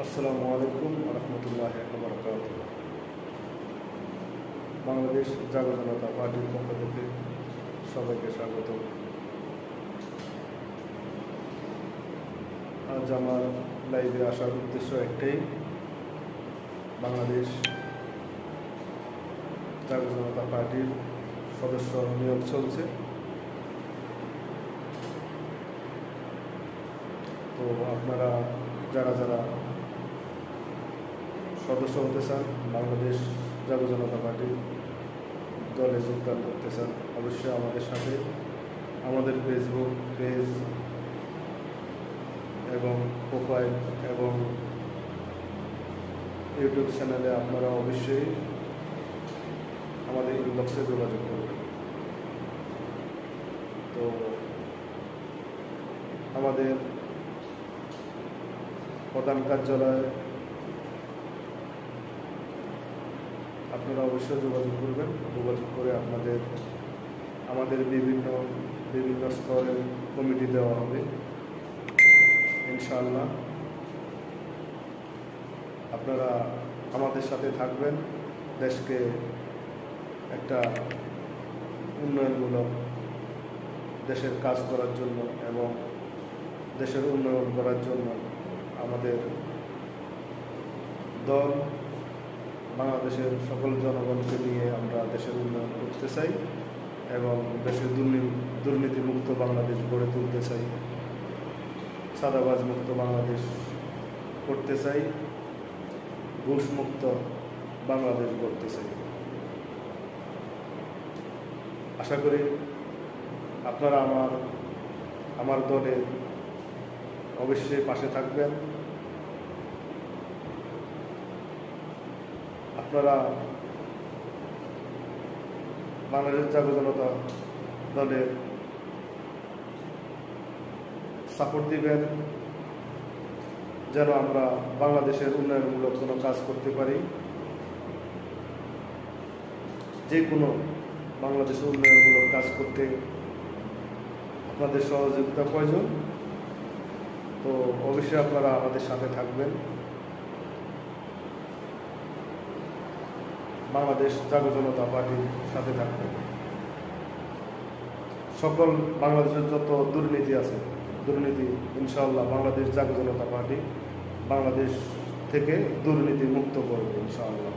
আসসালামু আলাইকুম রহমতুল্লাহি ওয়া বারাকাতুহু। বাংলাদেশ জাতীয় জনতা পার্টির পক্ষ থেকে সবাইকে স্বাগত। আজ আমার লাইভে আসার উদ্দেশ্য একটাই, বাংলাদেশ জাতীয় জনতা পার্টির সদস্য নিয়োগ চলছে। তো আপনারা যারা যারা সদস্য হতে চান, বাংলাদেশ জাতীয় জনতা পার্টির দলে যোগদান করতে চান, অবশ্যই আমাদের সাথে আমাদের ফেসবুক পেজ এবং প্রোফাইল এবং ইউটিউব চ্যানেলে আপনারা অবশ্যই আমাদের ইনবক্সে যোগাযোগ করবেন। তো আমাদের প্রধান কার্যালয়ে আপনারা অবশ্যই যোগাযোগ করবেন। যোগাযোগ করে আমাদের বিভিন্ন স্তরের কমিটি দেওয়া হবে ইনশাআল্লাহ। আপনারা আমাদের সাথে থাকবেন, দেশকে একটা উন্নয়নমূলক দেশের কাজ করার জন্য এবং দেশের উন্নয়ন করার জন্য আমাদের দল বাংলাদেশের সকল জনগণকে নিয়ে আমরা দেশের উন্নয়ন করতে চাই এবং দেশের দুর্নীতিমুক্ত বাংলাদেশ গড়ে তুলতে চাই, চাঁদাবাজ মুক্ত বাংলাদেশ করতে চাই, ঘুষমুক্ত বাংলাদেশ গড়তে চাই। আশা করি আপনারা আমার দলের অবশ্যই পাশে থাকবেন। আপনারা বাংলাদেশ জাতীয় জনতা দলের সাপোর্ট দিবেন, যেন আমরা বাংলাদেশের উন্নয়নমূলক কোনো কাজ করতে পারি। যে কোনো বাংলাদেশের উন্নয়নমূলক কাজ করতে আপনাদের সহযোগিতা প্রয়োজন। তো অবশ্যই আপনারা আমাদের সাথে থাকবেন। বাংলাদেশ জাতীয় জনতা পার্টির সাথে থাকবেন। সকল বাংলাদেশের যত দুর্নীতি আছে, দুর্নীতি ইনশাআল্লাহ বাংলাদেশ জাতীয় জনতা পার্টি বাংলাদেশ থেকে দুর্নীতি মুক্ত করবে ইনশাআল্লাহ।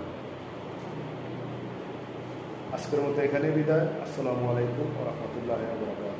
আজকের মতো এখানে বিদায়। আসসালামু আলাইকুম ওয়া রাহমাতুল্লাহি ওয়া বারাকাতুহু।